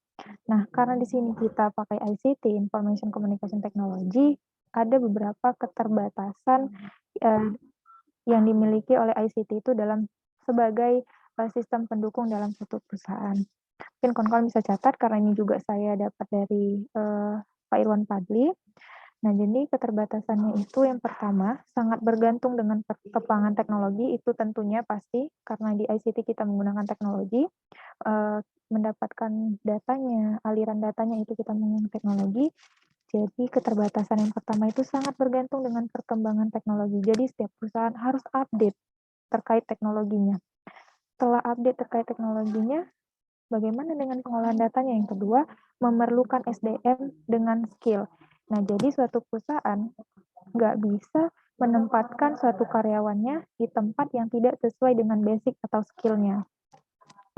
Nah, karena di sini kita pakai ICT, Information Communication Technology, ada beberapa keterbatasan yang dimiliki oleh ICT itu dalam sebagai sistem pendukung dalam suatu perusahaan. Mungkin kawan-kawan bisa catat karena ini juga saya dapat dari Pak Irwan Padli. Nah, jadi keterbatasannya itu yang pertama sangat bergantung dengan perkembangan teknologi, itu tentunya pasti karena di ICT kita menggunakan teknologi, mendapatkan datanya, aliran datanya itu kita menggunakan teknologi. Jadi keterbatasan yang pertama itu sangat bergantung dengan perkembangan teknologi. Jadi setiap perusahaan harus update terkait teknologinya. Setelah update terkait teknologinya, bagaimana dengan pengolahan datanya? Yang kedua, memerlukan SDM dengan skill. Nah, jadi suatu perusahaan nggak bisa menempatkan suatu karyawannya di tempat yang tidak sesuai dengan basic atau skill-nya.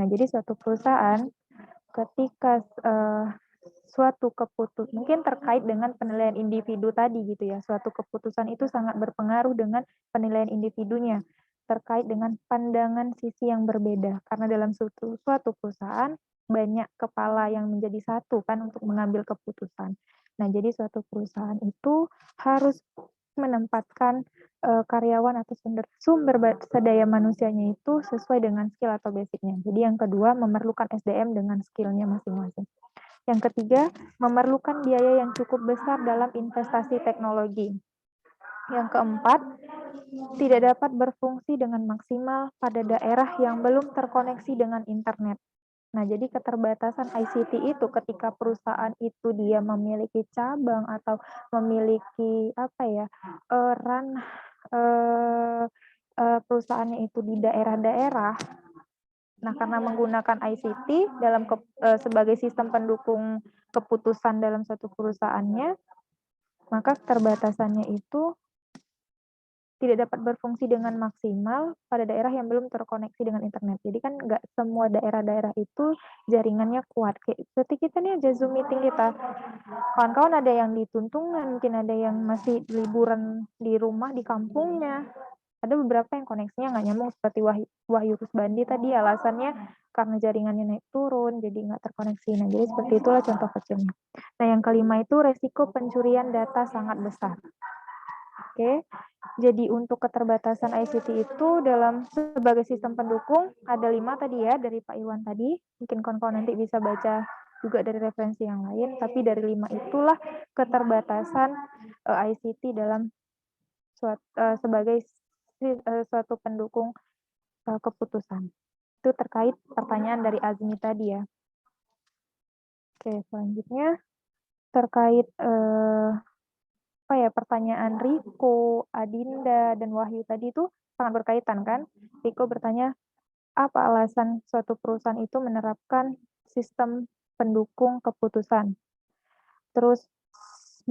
Nah, jadi suatu perusahaan ketika suatu keputusan, mungkin terkait dengan penilaian individu tadi gitu ya, suatu keputusan itu sangat berpengaruh dengan penilaian individunya, terkait dengan pandangan sisi yang berbeda, karena dalam suatu perusahaan banyak kepala yang menjadi satu kan untuk mengambil keputusan. Nah, jadi suatu perusahaan itu harus menempatkan karyawan atau sumber daya manusianya itu sesuai dengan skill atau basicnya. Jadi yang kedua, memerlukan SDM dengan skillnya masing-masing. Yang ketiga, memerlukan biaya yang cukup besar dalam investasi teknologi. Yang keempat, tidak dapat berfungsi dengan maksimal pada daerah yang belum terkoneksi dengan internet. Nah, jadi keterbatasan ICT itu ketika perusahaan itu dia memiliki cabang atau memiliki perusahaannya itu di daerah-daerah. Nah, karena menggunakan ICT sebagai sistem pendukung keputusan dalam satu perusahaannya, maka keterbatasannya itu tidak dapat berfungsi dengan maksimal pada daerah yang belum terkoneksi dengan internet. Jadi kan nggak semua daerah-daerah itu jaringannya kuat. Kayak seperti kita nih aja Zoom meeting kita. Kawan-kawan ada yang di Tuntungan, mungkin ada yang masih liburan di rumah, di kampungnya. Ada beberapa yang koneksinya nggak nyambung seperti Wahyu Rusbandi tadi alasannya karena jaringannya naik turun, jadi nggak terkoneksi. Nah, jadi seperti itulah contoh kecilnya. Nah, yang kelima itu resiko pencurian data sangat besar. Oke, jadi untuk keterbatasan ICT itu dalam sebagai sistem pendukung ada 5 tadi ya dari Pak Iwan tadi. Mungkin kawan-kawan nanti bisa baca juga dari referensi yang lain, tapi dari 5 itulah keterbatasan ICT dalam sebagai suatu pendukung keputusan. Itu terkait pertanyaan dari Azmi tadi ya. Oke, selanjutnya terkait pertanyaan Riko, Adinda, dan Wahyu tadi itu sangat berkaitan kan? Riko bertanya, apa alasan suatu perusahaan itu menerapkan sistem pendukung keputusan? Terus,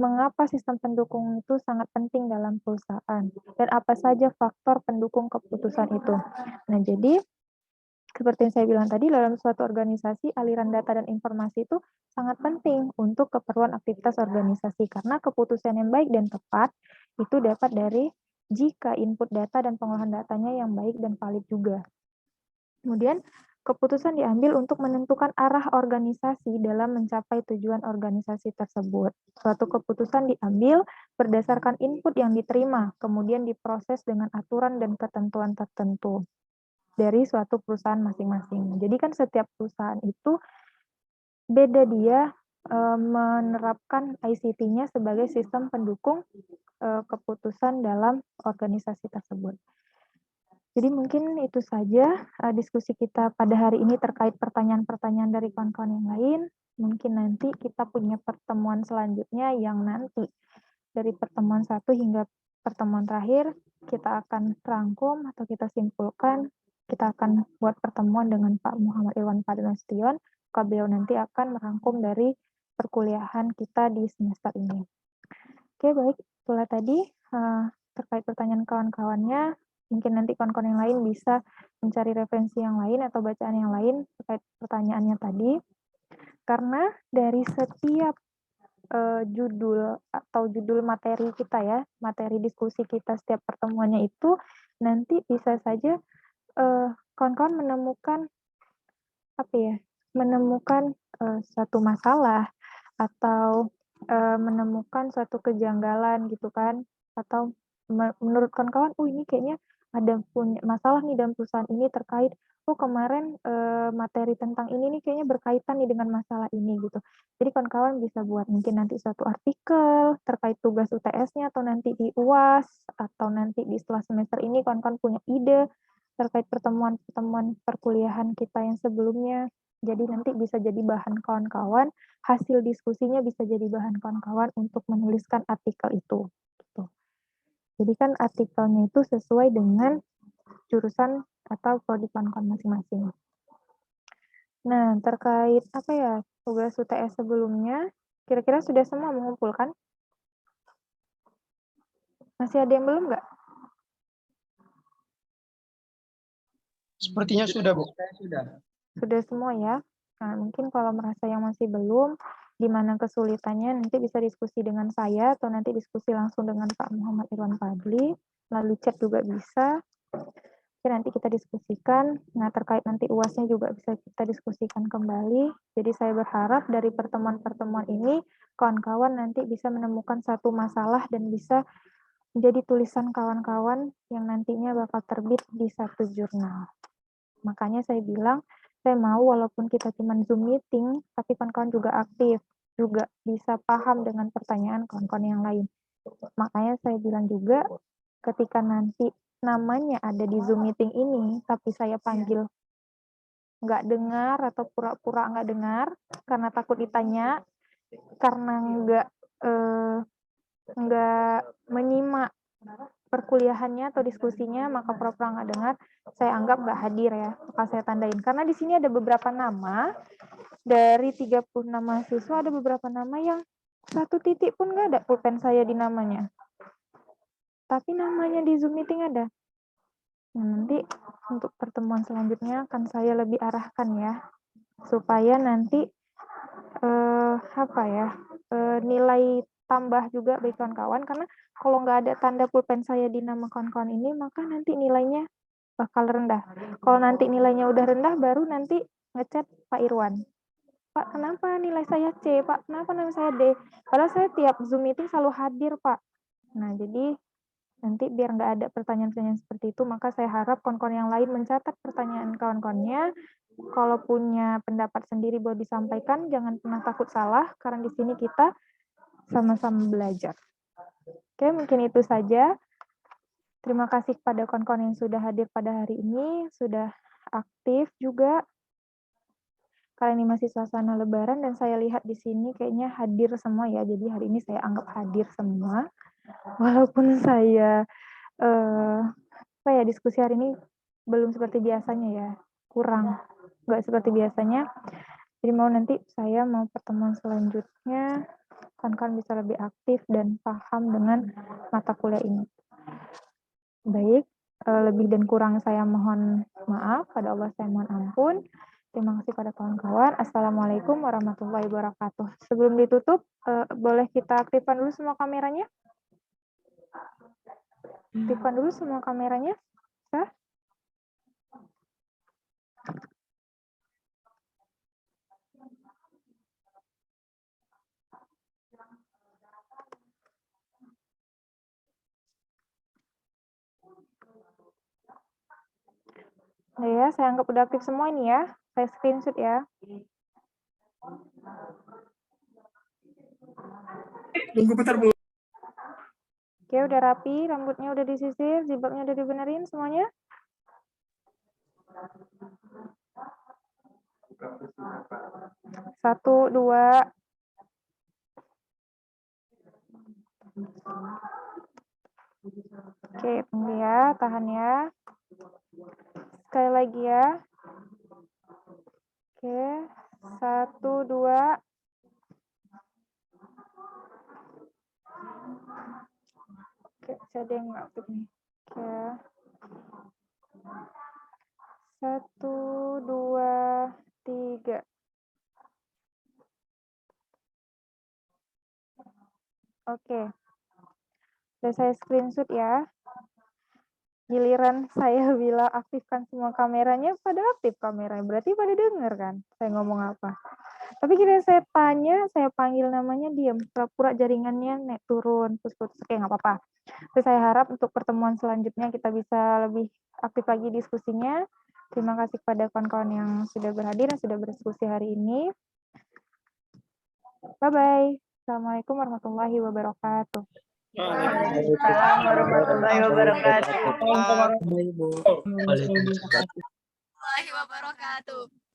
mengapa sistem pendukung itu sangat penting dalam perusahaan? Dan apa saja faktor pendukung keputusan itu? Nah, jadi seperti yang saya bilang tadi, dalam suatu organisasi, aliran data dan informasi itu sangat penting untuk keperluan aktivitas organisasi, karena keputusan yang baik dan tepat itu dapat dari jika input data dan pengolahan datanya yang baik dan valid juga. Kemudian, keputusan diambil untuk menentukan arah organisasi dalam mencapai tujuan organisasi tersebut. Suatu keputusan diambil berdasarkan input yang diterima, kemudian diproses dengan aturan dan ketentuan tertentu dari suatu perusahaan masing-masing. Jadi kan setiap perusahaan itu beda dia menerapkan ICT-nya sebagai sistem pendukung keputusan dalam organisasi tersebut. Jadi mungkin itu saja diskusi kita pada hari ini terkait pertanyaan-pertanyaan dari kawan-kawan yang lain. Mungkin nanti kita punya pertemuan selanjutnya yang nanti dari pertemuan 1 hingga pertemuan terakhir kita akan rangkum atau kita simpulkan. Kita akan buat pertemuan dengan Pak Muhammad Irwan Padunasution. Beliau nanti akan merangkum dari perkuliahan kita di semester ini. Oke, baik. Itulah tadi terkait pertanyaan kawan-kawannya. Mungkin nanti kawan-kawan yang lain bisa mencari referensi yang lain atau bacaan yang lain terkait pertanyaannya tadi. Karena dari setiap judul atau judul materi kita ya, materi diskusi kita setiap pertemuannya itu nanti bisa saja kawan-kawan menemukan suatu masalah atau menemukan suatu kejanggalan gitu kan, atau menurut kawan-kawan, ini kayaknya ada punya masalah nih dalam perusahaan ini terkait, kemarin materi tentang ini nih kayaknya berkaitan nih dengan masalah ini gitu. Jadi kawan-kawan bisa buat mungkin nanti suatu artikel terkait tugas UTS-nya atau nanti di UAS atau nanti di setelah semester ini kawan-kawan punya ide terkait pertemuan-pertemuan perkuliahan kita yang sebelumnya. Jadi nanti bisa jadi bahan kawan-kawan, hasil diskusinya bisa jadi bahan kawan-kawan untuk menuliskan artikel itu. Gitu. Jadi kan artikelnya itu sesuai dengan jurusan atau prodi kawan-kawan masing-masing. Nah, terkait tugas UTS sebelumnya, kira-kira sudah semua mengumpulkan? Masih ada yang belum nggak? Sepertinya sudah, Bu. Sudah semua ya. Nah, mungkin kalau merasa yang masih belum, di mana kesulitannya nanti bisa diskusi dengan saya atau nanti diskusi langsung dengan Pak Muhammad Irwan Fadli, lalu chat juga bisa. Oke, nanti kita diskusikan. Nah, terkait nanti UAS-nya juga bisa kita diskusikan kembali. Jadi saya berharap dari pertemuan-pertemuan ini, kawan-kawan nanti bisa menemukan satu masalah dan bisa menjadi tulisan kawan-kawan yang nantinya bakal terbit di satu jurnal. Makanya saya bilang, saya mau walaupun kita cuma Zoom meeting, tapi kawan-kawan juga aktif, juga bisa paham dengan pertanyaan kawan-kawan yang lain. Makanya saya bilang juga, ketika nanti namanya ada di Zoom meeting ini, tapi saya panggil nggak dengar atau pura-pura nggak dengar, karena takut ditanya, karena nggak menyimak perkuliahannya atau diskusinya, maka pura-pura nggak dengar, saya anggap nggak hadir ya, maka saya tandain. Karena di sini ada beberapa nama, dari 36 mahasiswa ada beberapa nama yang 1 titik pun nggak ada pulpen saya di namanya. tapi namanya di Zoom meeting ada. Nah, nanti untuk pertemuan selanjutnya akan saya lebih arahkan ya, supaya nanti nilai tambah juga bagi kawan-kawan, karena kalau nggak ada tanda pulpen saya di nama kawan-kawan ini, maka nanti nilainya bakal rendah. Kalau nanti nilainya udah rendah, baru nanti ngechat Pak Irwan. Pak, kenapa nilai saya C? Pak, kenapa nilai saya D? Padahal saya tiap Zoom meeting selalu hadir, Pak. Nah, jadi nanti biar nggak ada pertanyaan-pertanyaan seperti itu, maka saya harap kawan-kawan yang lain mencatat pertanyaan kawan-kawannya. Kalau punya pendapat sendiri boleh disampaikan, jangan pernah takut salah, karena di sini kita sama-sama belajar. Oke, mungkin itu saja. Terima kasih kepada kawan-kawan yang sudah hadir pada hari ini, sudah aktif juga. Karena ini masih suasana Lebaran dan saya lihat di sini kayaknya hadir semua ya. Jadi hari ini saya anggap hadir semua. Walaupun saya diskusi hari ini belum seperti biasanya ya, kurang, nggak seperti biasanya. Jadi nanti saya mau pertemuan selanjutnya kawan-kawan bisa lebih aktif dan paham dengan mata kuliah ini. Baik, lebih dan kurang saya mohon maaf, pada Allah saya mohon ampun. Terima kasih pada kawan-kawan. Assalamualaikum warahmatullahi wabarakatuh. Sebelum ditutup, boleh kita aktifkan dulu semua kameranya? Aktifkan dulu semua kameranya. Bisa? Nah ya, saya anggap udah aktif semua ini ya. Saya screenshot ya. Tunggu bentar, Bu. Oke, udah rapi, rambutnya udah disisir, jilbabnya udah dibenerin semuanya. Satu, dua. Oke, tunggu ya, tahan ya. Sekali lagi ya. Oke, satu, dua. Oke, ada yang nggak aktif nih. Oke. Satu, dua, tiga. Oke. Udah saya screenshot ya. Giliran saya bilang aktifkan semua kameranya, pada aktif kameranya. Berarti pada denger kan saya ngomong apa. Tapi kira saya tanya, saya panggil namanya diam. Pura-pura jaringannya naik turun, putus-putus. Oke, nggak apa-apa. Terus saya harap untuk pertemuan selanjutnya kita bisa lebih aktif lagi diskusinya. Terima kasih kepada kawan-kawan yang sudah berhadir dan sudah berdiskusi hari ini. Bye-bye. Assalamualaikum warahmatullahi wabarakatuh. Waalaikumsalam warahmatullahi wabarakatuh. Waalaikumsalam warahmatullahi wabarakatuh. Warahmatullahi wabarakatuh.